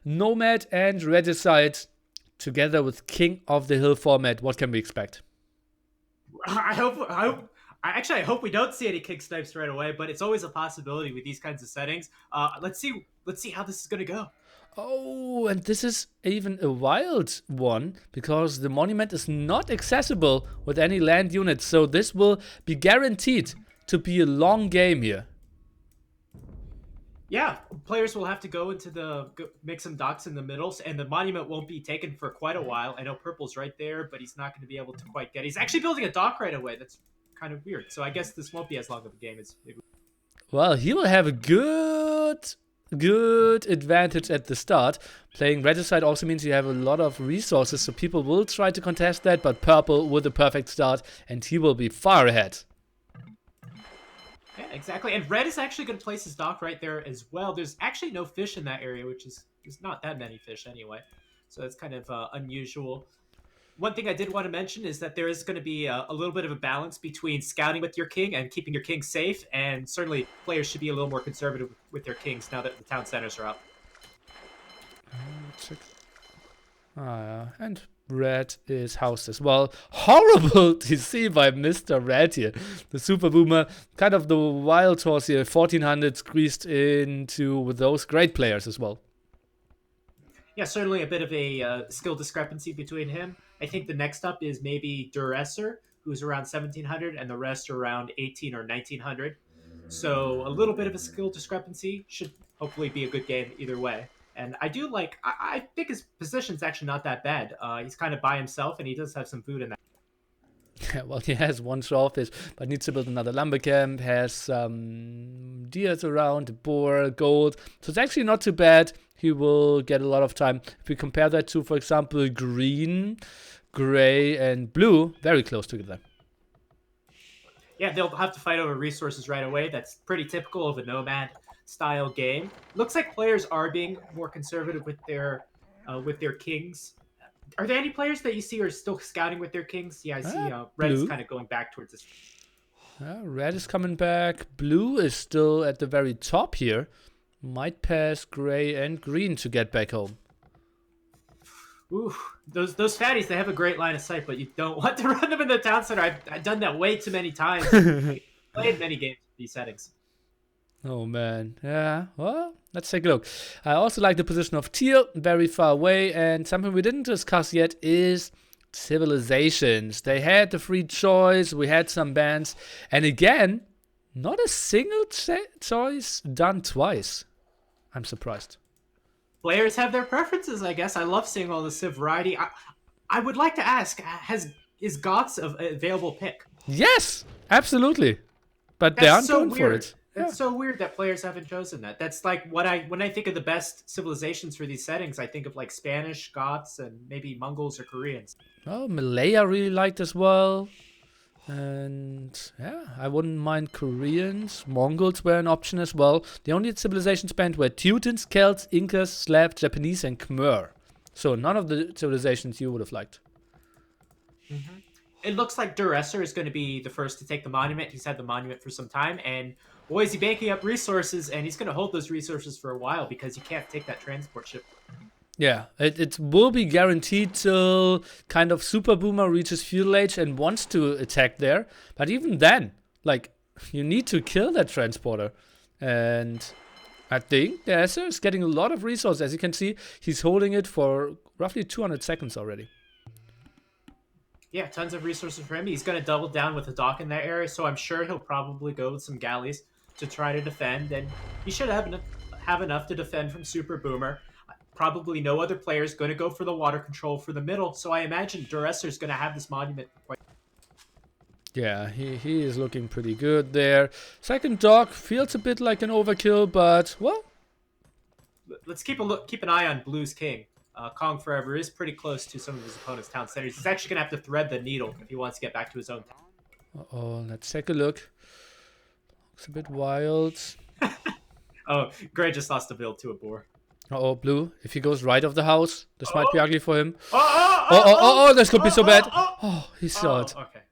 Nomad and Regicide together with King of the Hill format. What can we expect? I hope we don't see any king snipes right away, but it's always a possibility with these kinds of settings. Let's see how this is gonna go. Oh, and this is even a wild one because the monument is not accessible with any land units, so this will be guaranteed to be a long game here. Yeah, players will have to go into make some docks in the middle, and the monument won't be taken for quite a while. I know purple's right there, but he's not going to be able to quite get. He's actually building a dock right away. That's kind of weird. So I guess this won't be as long of a game as maybe. Well, he will have a good advantage at the start. Playing Regicide also means you have a lot of resources, so people will try to contest that, but purple with a perfect start, and he will be far ahead. Yeah, exactly. And red is actually going to place his dock right there as well. There's actually no fish in that area, which is there's not that many fish anyway. So it's kind of unusual. One thing I did want to mention is that there is going to be a little bit of a balance between scouting with your king and keeping your king safe, and certainly players should be a little more conservative with their kings now that the town centers are up. Yeah. And red is housed as well. Horrible to see by Mr. Red here. The Super Boomer, kind of the wild horse here, 1400 squeezed into with those great players as well. Yeah, certainly a bit of a skill discrepancy between him. I think the next up is maybe Duresser, who's around 1700, and the rest are around 18 or 1900. So a little bit of a skill discrepancy should hopefully be a good game either way. And I think his position's actually not that bad. He's kind of by himself, and he does have some food in that. Yeah, well, he has one shellfish, but needs to build another lumber camp, has some deers around, a boar, gold. So it's actually not too bad. He will get a lot of time. If we compare that to, for example, green, gray, and blue, very close together. Yeah, they'll have to fight over resources right away. That's pretty typical of a nomad style game. Looks like players are being more conservative with their kings. Are there any players that you see are still scouting with their kings? Yeah, I see. Red is kind of going back towards this. Red is coming back. Blue is still at the very top here. Might pass gray and green to get back home. Ooh, those fatties, they have a great line of sight, but you don't want to run them in the town center. I've done that way too many times. Played many games with these settings. Oh man, yeah, well, let's take a look. I also like the position of Teal, very far away, and something we didn't discuss yet is civilizations. They had the free choice, we had some bans, and again, not a single choice done twice. I'm surprised. Players have their preferences, I guess. I love seeing all the civ variety. I would like to ask, is Goths an available pick? Yes, absolutely. But they aren't going for it. It's so weird that players haven't chosen that. That's like when I think of the best civilizations for these settings, I think of like Spanish, Goths, and maybe Mongols or Koreans. Oh, Malay I really liked as well. And yeah, I wouldn't mind Koreans. Mongols were an option as well. The only civilizations banned were Teutons, Celts, Incas, Slavs, Japanese, and Khmer. So none of the civilizations you would have liked. Mm-hmm. It looks like Duresser is going to be the first to take the monument. He's had the monument for some time, and boy, is he banking up resources, and he's going to hold those resources for a while because you can't take that transport ship. Yeah, it will be guaranteed till kind of Super Boomer reaches fuel age and wants to attack there. But even then, like, you need to kill that transporter. And I think the Esser is getting a lot of resources. As you can see, he's holding it for roughly 200 seconds already. Yeah, tons of resources for him. He's going to double down with a dock in that area, so I'm sure he'll probably go with some galleys to try to defend. And he should have enough to defend from Super Boomer. Probably no other player is going to go for the water control for the middle, so I imagine Duresser is going to have this monument quite. Yeah, he is looking pretty good there. Second dock feels a bit like an overkill, but well. Let's keep an eye on Blue's king. Kong Forever is pretty close to some of his opponent's town centers. He's actually going to have to thread the needle if he wants to get back to his own town. Uh-oh, let's take a look. Looks a bit wild. Oh, Gray just lost a build to a boar. Uh-oh, Blue. If he goes right of the house, this might be ugly for him. Oh, this could be so bad. Oh, he saw it. Okay.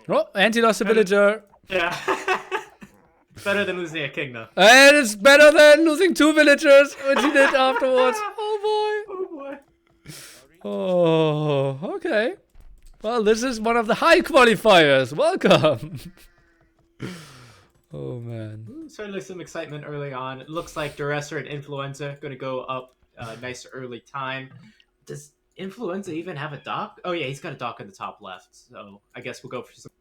Oh, and he lost a villager. Yeah. Better than losing a king, though. And it's better than losing 2 villagers, which he did afterwards. Oh Oh boy. boy. Oh, okay. Well, this is one of the high qualifiers. Welcome. Oh man. Certainly some excitement early on. It looks like Duressor and Influenza going to go up nice early time. Does Influenza even have a dock? Oh yeah, he's got a dock in the top left. So I guess we'll go for some.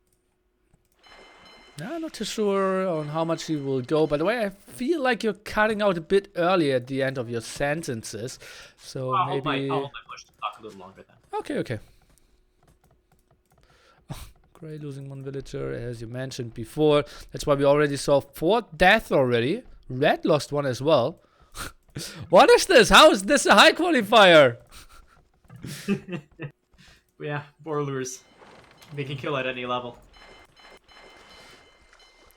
Yeah, not too sure on how much he will go. By the way, I feel like you're cutting out a bit early at the end of your sentences. So I'll maybe... hold my push to talk a little longer then. Okay, okay. Grey losing 1 villager, as you mentioned before. That's why we already saw 4 deaths already. Red lost 1 as well. What is this? How is this a high qualifier? Yeah, Borlures. They can kill at any level.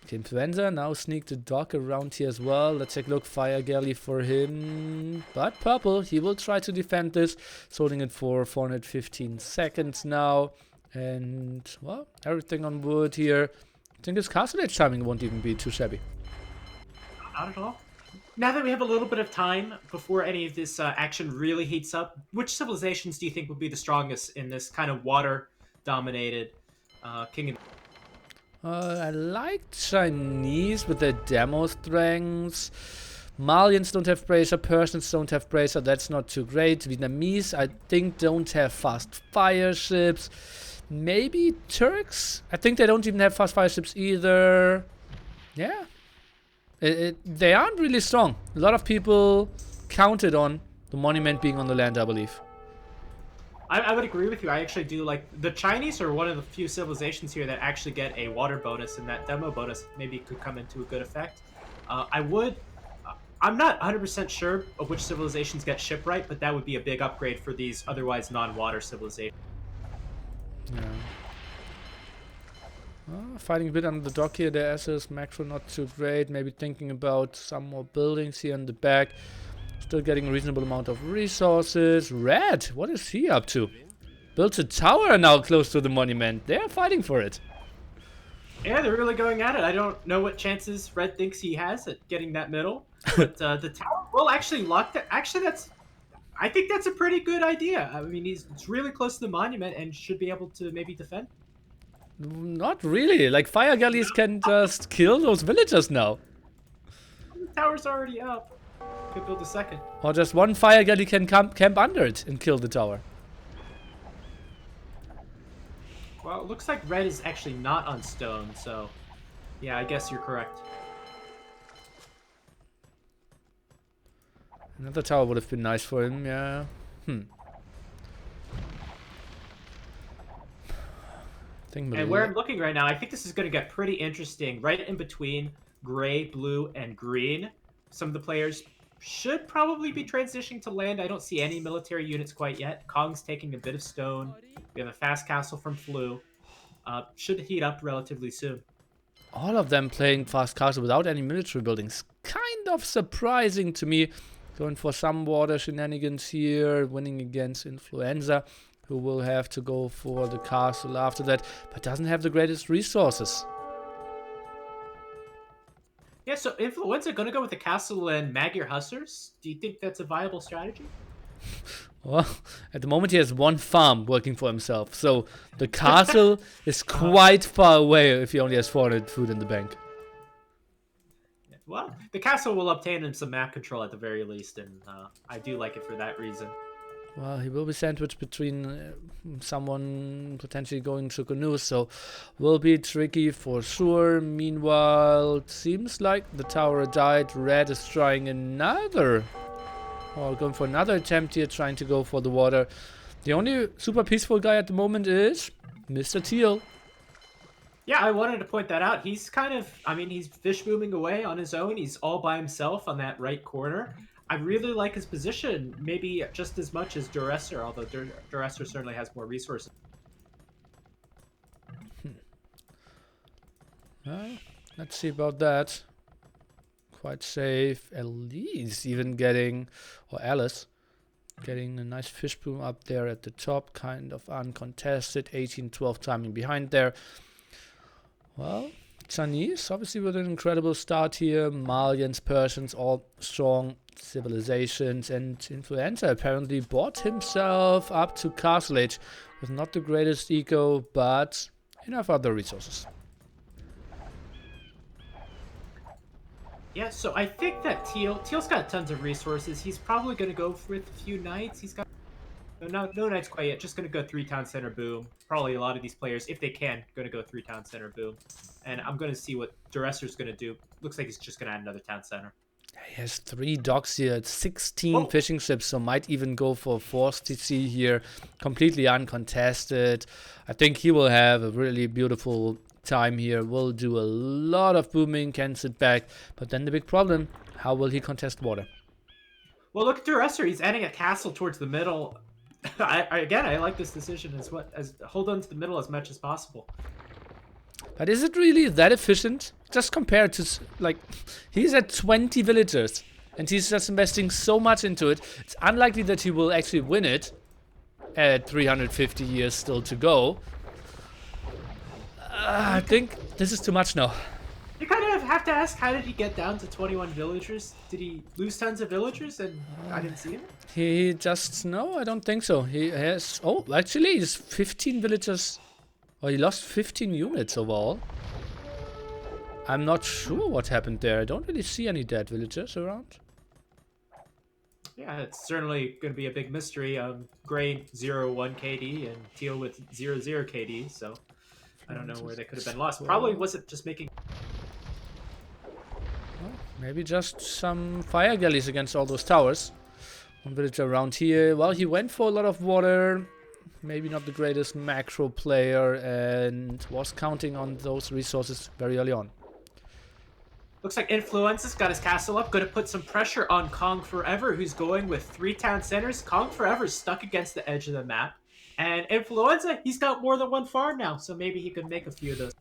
Okay, Influenza now sneak the dock around here as well. Let's take a look. Fire galley for him. But purple, he will try to defend this. He's holding it for 415 seconds now. And, well, everything on wood here. I think his castle age timing won't even be too shabby. Not at all. Now that we have a little bit of time before any of this action really heats up, which civilizations do you think would be the strongest in this kind of water-dominated kingdom? I like Chinese with their demo strengths. Malians don't have bracer, Persians don't have bracer, that's not too great. Vietnamese, I think, don't have fast fire ships. Maybe Turks? I think they don't even have fast fire ships either. Yeah. They aren't really strong. A lot of people counted on the monument being on the land, I believe. I would agree with you. I actually do like the Chinese are one of the few civilizations here that actually get a water bonus, and that demo bonus maybe could come into a good effect. I'm not 100% sure of which civilizations get shipwright, but that would be a big upgrade for these otherwise non-water civilizations. Yeah. Fighting a bit under the dock here. The SS macro not too great. Maybe thinking about some more buildings here in the back. Still getting a reasonable amount of resources. Red, what is he up to? Built a tower now close to the monument. They're fighting for it. Yeah, they're really going at it. I don't know what chances Red thinks he has at getting that middle, but the tower will actually lock that. Actually, I think that's a pretty good idea. I mean, it's really close to the monument and should be able to maybe defend. Not really. Like, fire galleys can just kill those villagers now. The tower's already up. Could build a second. Or just 1 fire galley can camp under it and kill the tower. Well, it looks like Red is actually not on stone, so yeah, I guess you're correct. Another tower would have been nice for him, yeah. And where I'm looking right now, I think this is going to get pretty interesting. Right in between gray, blue, and green, some of the players should probably be transitioning to land. I don't see any military units quite yet. Kong's taking a bit of stone. We have a fast castle from Flu. Should heat up relatively soon. All of them playing fast castle without any military buildings. Kind of surprising to me. Going for some water shenanigans here. Winning against Influenza, who will have to go for the castle after that, but doesn't have the greatest resources. Yeah, so Influenza going to go with the castle and Magyar Hussars. Do you think that's a viable strategy? Well, at the moment he has 1 farm working for himself, so the castle is quite far away if he only has 400 food in the bank. Well, the castle will obtain him some map control at the very least, and I do like it for that reason. Well, he will be sandwiched between someone potentially going to canoe, so will be tricky for sure. Meanwhile, it seems like the tower died. Red is trying another, or going for another attempt here, trying to go for the water. The only super peaceful guy at the moment is Mr. Teal. Yeah, I wanted to point that out. He's kind of, I mean, he's fish booming away on his own. He's all by himself on that right corner. I really like his position, maybe just as much as Duressor, although Duressor certainly has more resources. Let's see about that. Quite safe. Elise even getting, or Alice, getting a nice fish boom up there at the top, kind of uncontested. 18-12 timing behind there. Well, Chinese, obviously with an incredible start here. Malians, Persians, all strong civilizations. And Influenza apparently bought himself up to Castle Age with not the greatest eco, but enough other resources. Yeah, so I think that Teal's got tons of resources. He's probably going to go with a few knights. He's got no knights quite yet. Just going to go 3-town center boom. Probably a lot of these players, if they can, going to go 3-town center boom. And I'm going to see what Duresser's going to do. Looks like he's just going to add another town center. He has 3 docks here. It's 16 fishing ships, so might even go for force TC here. Completely uncontested. I think he will have a really beautiful time here. Will do a lot of booming, can sit back. But then the big problem, how will he contest water? Well, look at Duresser. He's adding a castle towards the middle. I like this decision as hold on to the middle as much as possible. But is it really that efficient? Just compared to, like, he's at 20 villagers. And he's just investing so much into it. It's unlikely that he will actually win it at 350 years still to go. I think this is too much now. You kind of have to ask, how did he get down to 21 villagers? Did he lose tons of villagers and I didn't see him? He just, no, I don't think so. He has, oh, actually, he's 15 villagers. Well, he lost 15 units overall. I'm not sure what happened there. I don't really see any dead villagers around. Yeah, it's certainly going to be a big mystery. Gray 0-1 KD and Teal with 0-0 KD, so I don't know where they could have been lost. Probably wasn't just making... Well, maybe just some fire galleys against all those towers. One villager around here. Well, he went for a lot of water. Maybe not the greatest macro player and was counting on those resources very early on. Looks like Influenza's got his castle up. Going to put some pressure on Kong Forever, who's going with 3 town centers. Kong Forever's stuck against the edge of the map. And Influenza, he's got more than 1 farm now, so maybe he could make a few of those.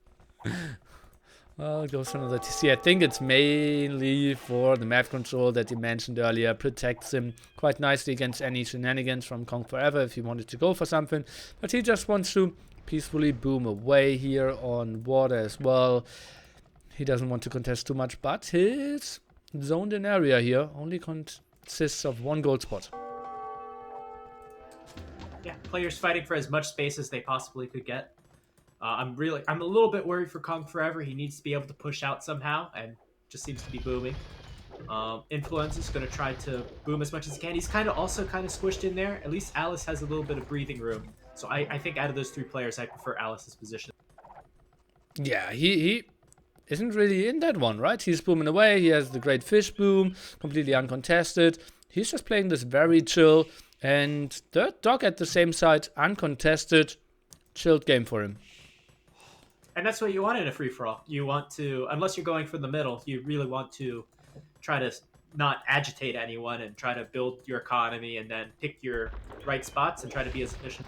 Well, it goes for another TC. I think it's mainly for the map control that you mentioned earlier. Protects him quite nicely against any shenanigans from Kong Forever if he wanted to go for something. But he just wants to peacefully boom away here on water as well. He doesn't want to contest too much, but his zoned in area here only consists of 1 gold spot. Yeah, players fighting for as much space as they possibly could get. I'm a little bit worried for Kong Forever. He needs to be able to push out somehow, and just seems to be booming. Influence is going to try to boom as much as he can. He's also squished in there. At least Alice has a little bit of breathing room. So I think out of those 3 players, I prefer Alice's position. Yeah, he isn't really in that one, right? He's booming away. He has the great fish boom, completely uncontested. He's just playing this very chill. And third dog at the same side, uncontested, chilled game for him. And that's what you want in a free-for-all. You want to, unless you're going for the middle, you really want to try to not agitate anyone and try to build your economy and then pick your right spots and try to be as efficient.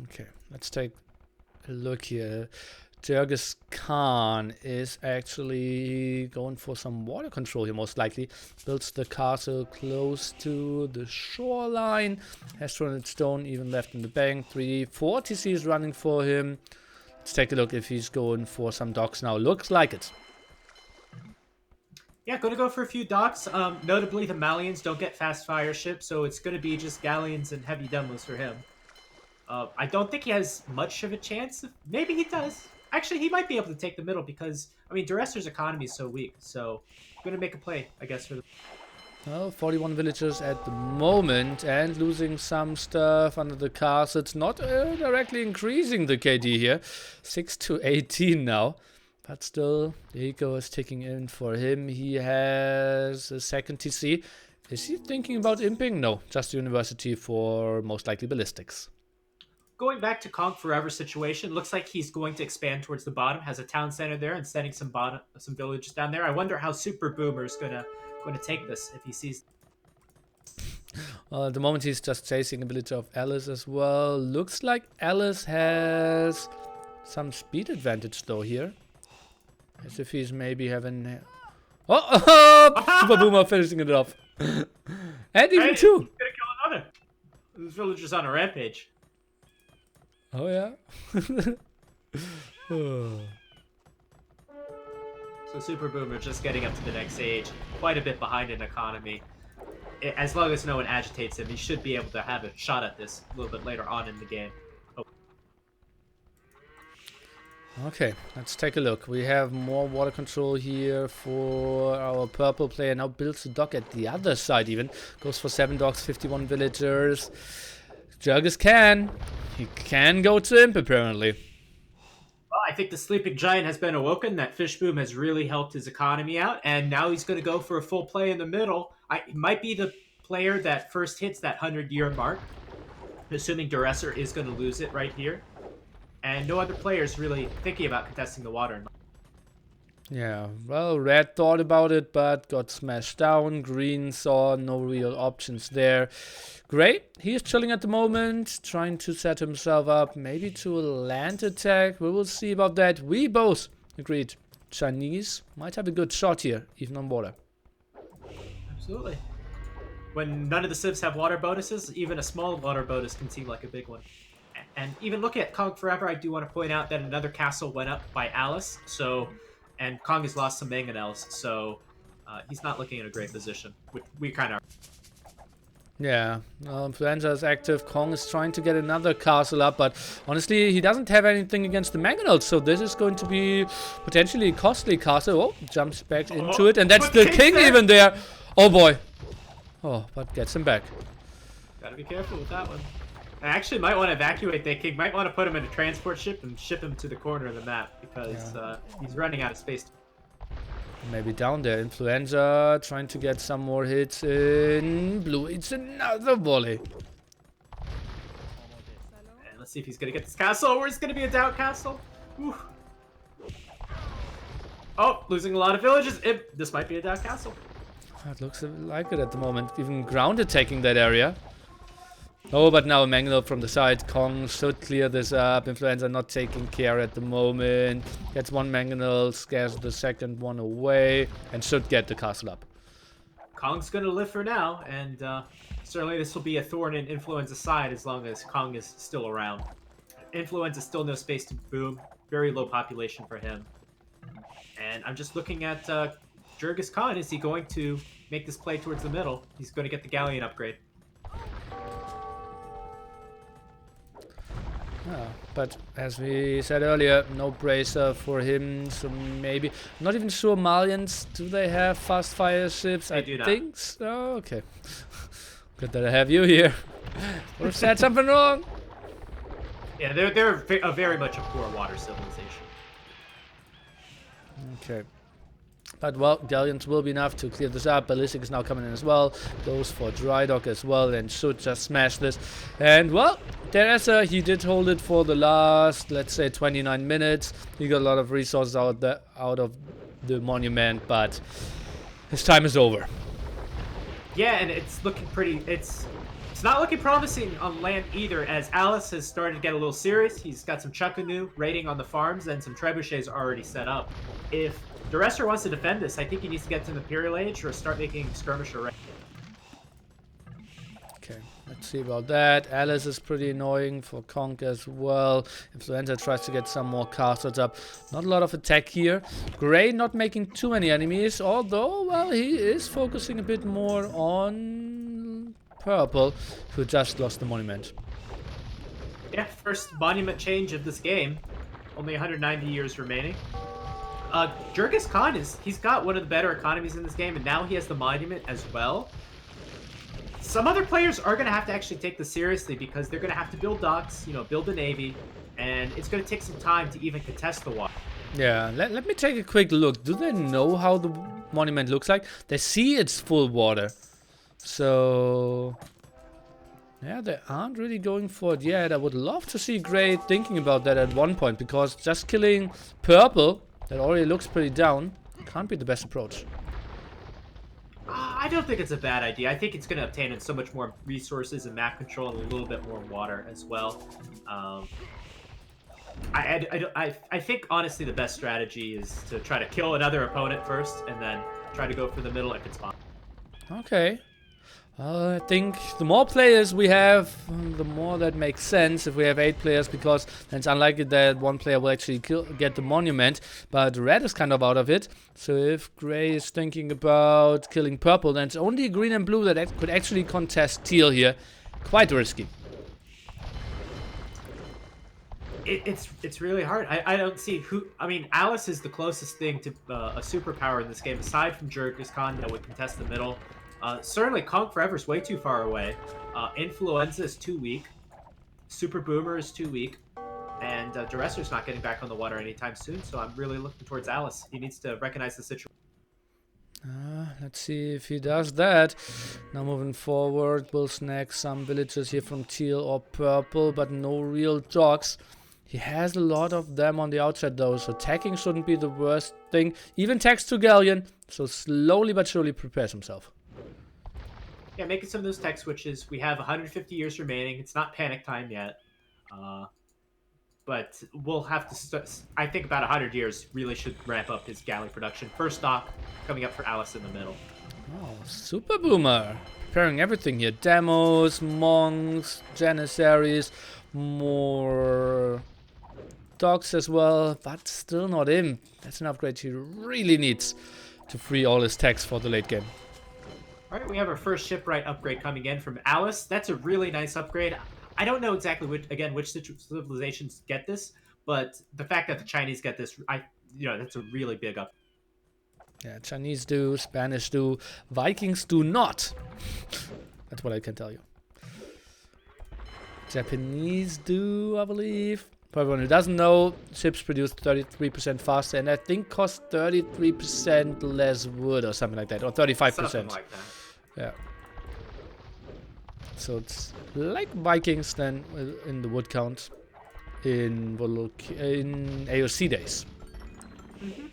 Okay, let's take a look here. Genghis Khan is actually going for some water control here, most likely. Builds the castle close to the shoreline. Has 200 stone even left in the bank. 3-4 TC is running for him. Let's take a look if he's going for some docks now. Looks like it. Yeah, going to go for a few docks. Notably, the Malians don't get fast fire ships, so it's going to be just galleons and heavy demos for him. I don't think he has much of a chance. Maybe he does. Actually, he might be able to take the middle because, I mean, Duresser's economy is so weak. So, I'm going to make a play, I guess, for the... Well, 41 villagers at the moment and losing some stuff under the castle. It's not directly increasing the KD here. 6 to 18 now. But still, the eco is ticking in for him. He has a second TC. Is he thinking about imping? No, just university for most likely ballistics. Going back to Kong Forever situation, looks like he's going to expand towards the bottom. Has a town center there and sending some villages down there. I wonder how Super Boomer's going to take this if he sees. Well, at the moment he's just chasing a villager of Alice as well. Looks like Alice has some speed advantage though here. As if he's maybe having... Oh! Super Boomer finishing it off. And even 2. He's going to kill another. This villager's on a rampage. Oh yeah. Oh. So Super Boomer just getting up to the next stage, quite a bit behind in economy. As long as no one agitates him, he should be able to have a shot at this a little bit later on in the game. Oh. Okay, let's take a look. We have more water control here for our purple player. Now builds a dock at the other side even. Goes for 7 docks, 51 villagers. Jurgis can. He can go to Imp apparently. Well, I think the sleeping giant has been awoken. That fish boom has really helped his economy out, and now he's going to go for a full play in the middle. He might be the player that first hits that 100-year mark, assuming Duresser is going to lose it right here. And no other players really thinking about contesting the water. Yeah, well, red thought about it, but got smashed down. Green saw no real options there. Gray, he is chilling at the moment, trying to set himself up, maybe to a land attack. We will see about that. We both agreed. Chinese might have a good shot here, even on water. Absolutely. When none of the civs have water bonuses, even a small water bonus can seem like a big one. And even looking at Kong Forever, I do want to point out that another castle went up by Alice, and Kong has lost some mangonels, so he's not looking in a great position. We kind of are. Yeah, Influenza is active. Kong is trying to get another castle up, but honestly, he doesn't have anything against the mangonels, so this is going to be potentially a costly castle. Oh, jumps back into it, and that's the king even there. Oh boy. Oh, but gets him back. Gotta be careful with that one. I actually might want to evacuate that king. Might want to put him in a transport ship and ship him to the corner of the map because he's running out of space. Maybe down there. Influenza trying to get some more hits in. Blue eats another volley. And let's see if he's going to get this castle or it's going to be a doubt castle. Whew. Oh, losing a lot of villages. This might be a doubt castle. It looks like it at the moment. Even ground attacking that area. Oh, but now a mangonel from the side. Kong should clear this up. Influenza not taking care at the moment. Gets one mangonel, scares the second one away, and should get the castle up. Kong's going to live for now, and certainly this will be a thorn in Influenza's side as long as Kong is still around. Influenza still no space to boom. Very low population for him. And I'm just looking at Genghis Khan. Is he going to make this play towards the middle? He's going to get the galleon upgrade. Yeah, but as we said earlier, no bracer for him, so maybe... Not even sure Malians, do they have fast fire ships? They do not. Think so. Okay. Good that I have you here. Would have said something wrong. Yeah, they're very much a poor water civilization. Okay. But, well, galleons will be enough to clear this up. Ballistic is now coming in as well. Goes for dry dock as well and should just smash this. And, well, Teresa, he did hold it for the last, let's say, 29 minutes. He got a lot of resources out of the monument, but his time is over. Yeah, and it's looking pretty... It's not looking promising on land either, as Alice has started to get a little serious. He's got some Chuckanu raiding on the farms, and some trebuchets already set up. If Duresser wants to defend this, I think he needs to get to the Imperial Age or start making skirmisher raids. Okay, let's see about that. Alice is pretty annoying for Kong as well. Influenza tries to get some more castles up. Not a lot of attack here. Gray not making too many enemies, although, well, he is focusing a bit more on Purple, who just lost the monument. Yeah, first monument change of this game. Only 190 years remaining. Genghis Khan he's got one of the better economies in this game, and now he has the monument as well. Some other players are going to have to actually take this seriously because they're going to have to build docks, build a navy, and it's going to take some time to even contest the water. Yeah, let me take a quick look. Do they know how the monument looks like? They see it's full water. So, yeah, they aren't really going for it yet. I would love to see Gray thinking about that at one point, because just killing Purple, that already looks pretty down, can't be the best approach. I don't think it's a bad idea. I think it's going to obtain so much more resources and map control and a little bit more water as well. I think, honestly, the best strategy is to try to kill another opponent first and then try to go for the middle if it's possible. Okay. I think the more players we have, the more that makes sense if we have 8 players, because then it's unlikely that one player will actually get the monument, but red is kind of out of it. So if gray is thinking about killing purple, then it's only green and blue that could actually contest teal here. Quite risky. It's really hard. I don't see who. I mean, Alice is the closest thing to a superpower in this game, aside from Genghis Khan, that would contest the middle. Certainly, Kong Forever is way too far away. Influenza is too weak. Super Boomer is too weak. And Duresser's not getting back on the water anytime soon, so I'm really looking towards Alice. He needs to recognize the situation. Let's see if he does that. Now moving forward, we'll snag some villagers here from teal or purple, but no real dogs. He has a lot of them on the outside though, so attacking shouldn't be the worst thing. Even text to Galleon, so slowly but surely prepares himself. Yeah, making some of those tech switches. We have 150 years remaining. It's not panic time yet. But we'll have to I think about 100 years really should ramp up his galley production. First stock coming up for Alice in the middle. Oh, Super Boomer. Preparing everything here. Demos, monks, janissaries, more dogs as well, but still not him. That's an upgrade he really needs to free all his techs for the late game. All right, we have our first shipwright upgrade coming in from Alice. That's a really nice upgrade. I don't know exactly which civilizations get this, but the fact that the Chinese get this, that's a really big up. Yeah, Chinese do, Spanish do, Vikings do not. That's what I can tell you. Japanese do, I believe. For everyone who doesn't know, ships produce 33% faster, and I think cost 33% less wood or something like that, or 35%. Something like that. Yeah. So it's like Vikings then in the wood count in AOC days. Mm-hmm.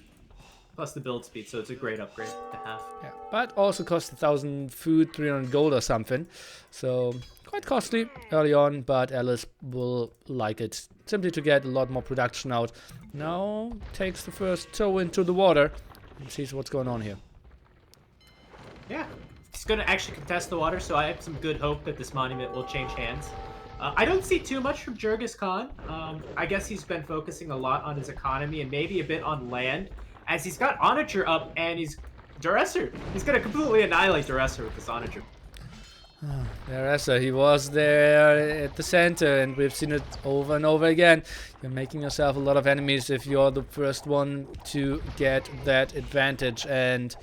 Plus the build speed, so it's a great upgrade to have. Yeah, but also costs 1,000 food, 300 gold or something. So quite costly early on, but Alice will like it simply to get a lot more production out. Now takes the first toe into the water and sees what's going on here. Yeah. He's going to actually contest the water, so I have some good hope that this monument will change hands. I don't see too much from Genghis Khan. I guess he's been focusing a lot on his economy and maybe a bit on land, as he's got Onager up and he's Duresser. He's going to completely annihilate Duresser with this Onager. Duresser, he was there at the center, and we've seen it over and over again. You're making yourself a lot of enemies if you're the first one to get that advantage, and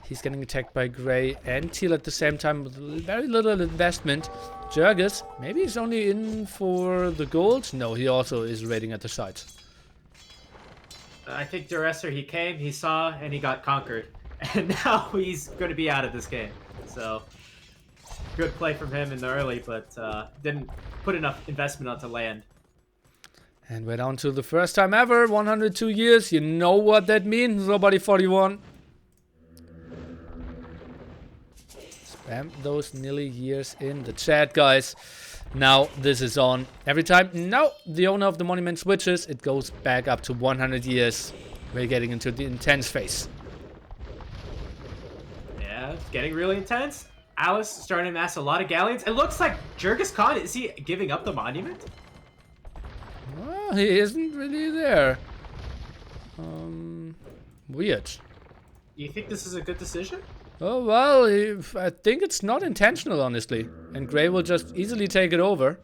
he's getting attacked by Grey and Teal at the same time with very little investment. Jurgis, maybe he's only in for the gold? No, he also is raiding at the site. I think Duresser, he came, he saw, and he got conquered. And now he's going to be out of this game. So, good play from him in the early, but didn't put enough investment onto land. And we're down to the first time ever, 102 years. You know what that means, Nobody 41. Spam those nearly years in the chat, guys. Now this is on. Every time now the owner of the monument switches, it goes back up to 100 years. We're getting into the intense phase. Yeah, it's getting really intense. Alice starting to amass a lot of galleons. It looks like Genghis Khan, is he giving up the monument? Well, he isn't really there. Weird. You think this is a good decision? Oh, well, I think it's not intentional, honestly. And Grey will just easily take it over.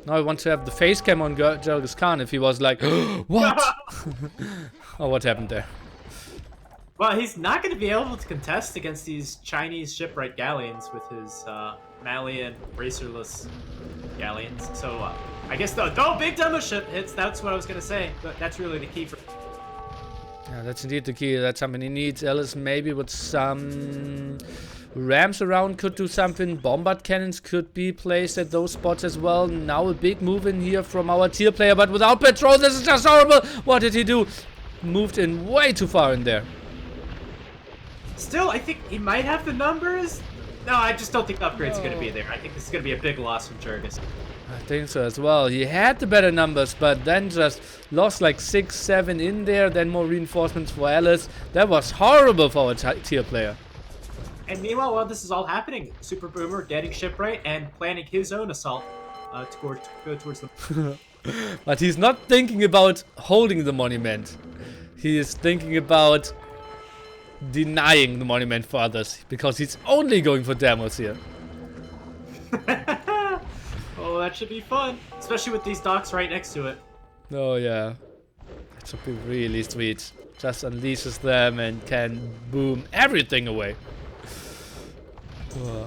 Now I want to have the face cam on Genghis Khan if he was like, what? Oh, what happened there? Well, he's not going to be able to contest against these Chinese shipwright galleons with his Malian racerless galleons. So I guess the big demo ship hits. That's what I was going to say. But that's really the key for... Yeah, that's indeed the key. That's something he needs. Alice maybe with some rams around could do something. Bombard cannons could be placed at those spots as well. Now a big move in here from our tier player, but without patrol, this is just horrible. What did he do? Moved in way too far in there. Still, I think he might have the numbers. No, I just don't think the upgrade's going to be there. I think this is going to be a big loss from Jurgis. I think so as well. He had the better numbers, but then just lost like 6, 7 in there. Then more reinforcements for Alice. That was horrible for our tier player. And meanwhile, while this is all happening, Super Boomer getting shipwright and planning his own assault to go towards the. But he's not thinking about holding the monument. He is thinking about denying the monument for others, because he's only going for demos here. Oh, that should be fun, especially with these docks right next to it. Oh yeah, that should be really sweet. Just unleashes them and can boom everything away.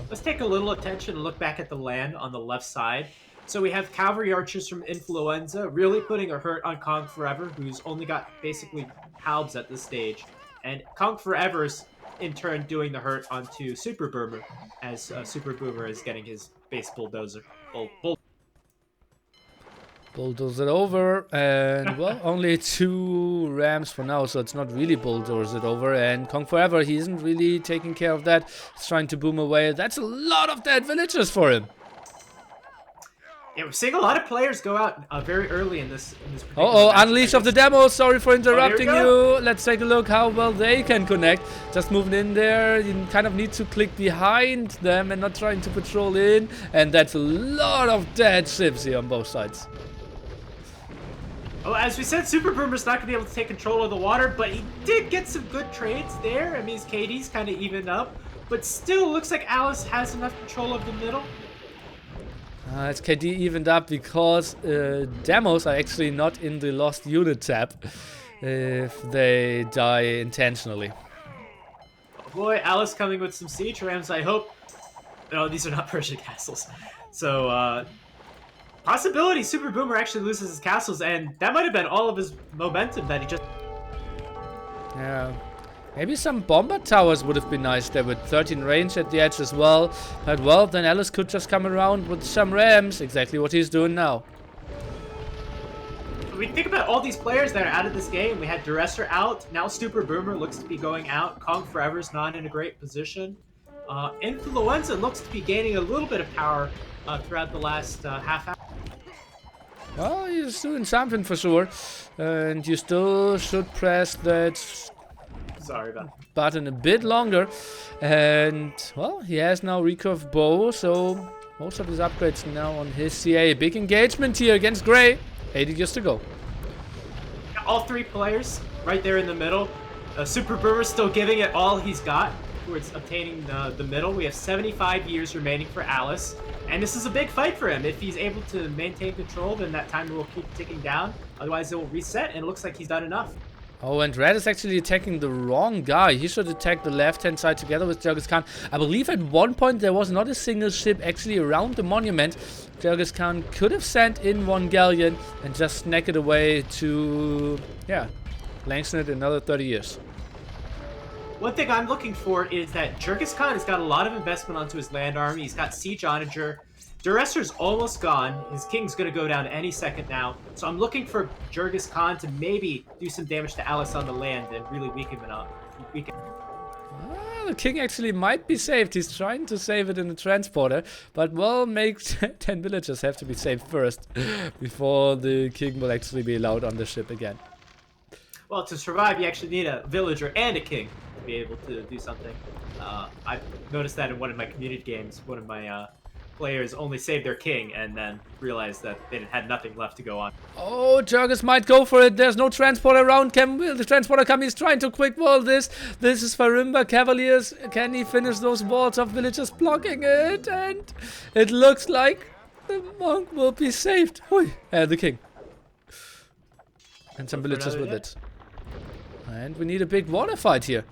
Let's take a little attention and look back at the land on the left side. So we have cavalry archers from Influenza really putting a hurt on Kong Forever, who's only got basically halbs at this stage. And Kong Forever's in turn doing the hurt onto Super Boomer, as Super Boomer is getting his base bulldozer. Bulldoze it over, and well, only 2 rams for now, so it's not really bulldoze it over. And Kong Forever, he isn't really taking care of that. He's trying to boom away. That's a lot of dead villagers for him. Yeah, we're seeing a lot of players go out very early in this. Oh, Unleash of the Demo. Sorry for interrupting you. Let's take a look how well they can connect. Just moving in there. You kind of need to click behind them and not trying to patrol in. And that's a lot of dead ships here on both sides. Oh, as we said, Super Boomer's not going to be able to take control of the water, but he did get some good trades there. I mean, his KD's kind of evened up, but still looks like Alice has enough control of the middle. It's KD evened up because demos are actually not in the lost unit tab if they die intentionally. Oh boy, Alice coming with some siege rams, I hope. No, these are not Persian castles. So, possibility Super Boomer actually loses his castles, and that might have been all of his momentum that he just... Yeah. Maybe some bomber towers would have been nice there with 13 range at the edge as well. But well, then Alice could just come around with some rams. Exactly what he's doing now. When we think about all these players that are out of this game, we had Duresser out. Now Super Boomer looks to be going out. Kong Forever's not in a great position. Influenza looks to be gaining a little bit of power throughout the last half hour. Well, he's doing something for sure. And you still should press that... Sorry about that. Button a bit longer, and well, he has now recurve bow, so most of his upgrades now on his CA. Big engagement here against Gray. 80 years to go. All 3 players right there in the middle. Super Boomer still giving it all he's got towards obtaining the middle. We have 75 years remaining for Alice, and this is a big fight for him. If he's able to maintain control, then that timer will keep ticking down. Otherwise, it will reset, and it looks like he's done enough. Oh, and Red is actually attacking the wrong guy. He should attack the left-hand side together with Genghis Khan. I believe at one point there was not a single ship actually around the monument. Genghis Khan could have sent in 1 galleon and just snack it away to, yeah, lengthen it another 30 years. One thing I'm looking for is that Genghis Khan has got a lot of investment onto his land army. He's got Siege Onager. Duresser's almost gone. His king's going to go down any second now. So I'm looking for Genghis Khan to maybe do some damage to Alice on the land and really weaken him up. The king actually might be saved. He's trying to save it in the transporter. But, well, make 10 villagers have to be saved first before the king will actually be allowed on the ship again. Well, to survive, you actually need a villager and a king to be able to do something. I've noticed that in one of my community games. One of my... players only saved their king and then realized that they had nothing left to go on. Oh, Jurgis might go for it. There's no transporter around. Can the transporter come? He's trying to quick wall this. This is Farimba Cavaliers. Can he finish those walls of villagers blocking it? And it looks like the monk will be saved. The king. And some villagers with it. And we need a big water fight here.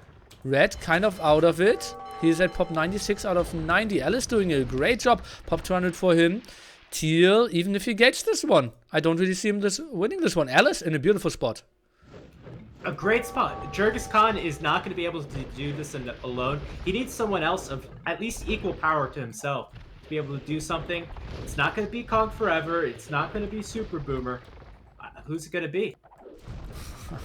Red kind of out of it. He's at pop 96 out of 90. Alice doing a great job. Pop 200 for him. Teal, even if he gets this one, I don't really see him winning this one. Alice in a beautiful spot. A great spot. Genghis Khan is not going to be able to do this alone. He needs someone else of at least equal power to himself to be able to do something. It's not going to be Kong Forever. It's not going to be Super Boomer. Who's it going to be? I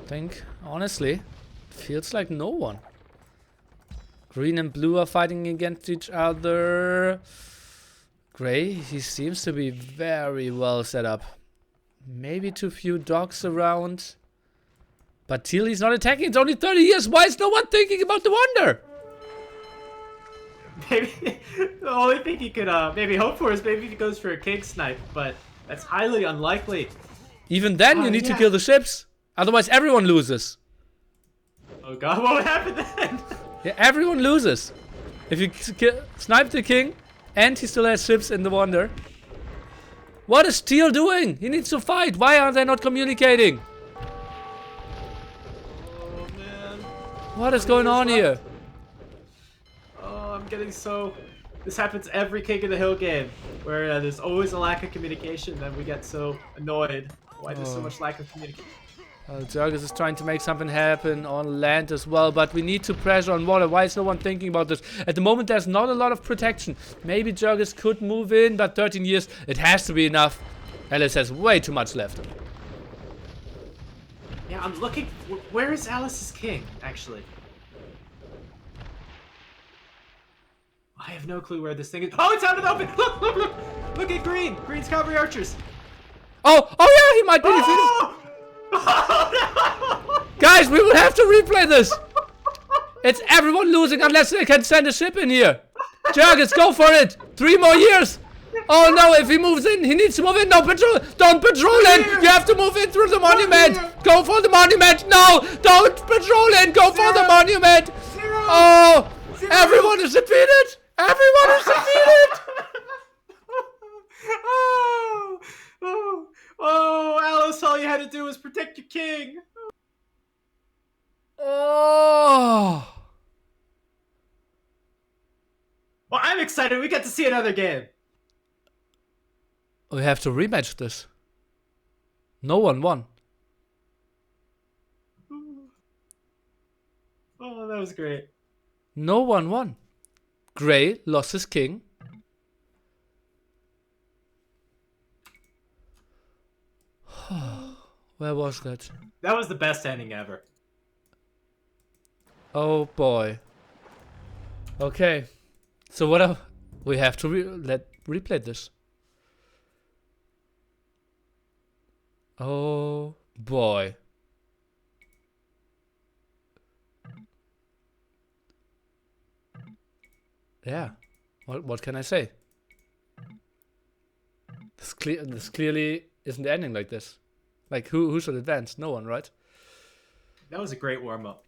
think, honestly, feels like no one. Green and blue are fighting against each other. Gray, he seems to be very well set up. Maybe too few dogs around. But Teal, he's not attacking. It's only 30 years. Why is no one thinking about the wonder? Maybe the only thing he could maybe hope for is maybe he goes for a king snipe, but that's highly unlikely. Even then, you need to kill the ships. Otherwise, everyone loses. Oh god, what would happen then? Yeah, everyone loses. If you snipe the king, and he still has ships in the Wonder. What is Teal doing? He needs to fight. Why are they not communicating? Oh man. What is going on here? Oh, I'm getting so... This happens every King of the Hill game, where there's always a lack of communication, and we get so annoyed. Why there's so much lack of communication? Jurgis is trying to make something happen on land as well, but we need to pressure on water. Why is no one thinking about this? At the moment, there's not a lot of protection. Maybe Jurgis could move in, but 13 years, it has to be enough. Alice has way too much left. Yeah, I'm looking... Where is Alice's king, actually? I have no clue where this thing is. Oh, it's out in the open! Look, look, look! Look at Green! Green's cavalry archers! Oh yeah, he might be defeated. Oh! Oh, no! Guys, we will have to replay this. It's everyone losing unless they can send a ship in here. Jurgis, go for it. 3 more years. Oh no, if he moves in, he needs to move in. No, patrol. Don't patrol in. You have to move in through the monument. Go for the monument. No, don't patrol in. Go for the monument. Oh, everyone is defeated. Everyone is defeated. Oh, Alice, all you had to do was protect your king. Oh. Well, I'm excited. We get to see another game. We have to rematch this. No one won. Oh, that was great. No one won. Gray lost his king. Where was that? That was the best ending ever. Oh boy. Okay. So what we have to replay this. Oh boy. Yeah. What can I say? This clearly isn't ending like this. Like who should advance? No one, right? That was a great warm-up.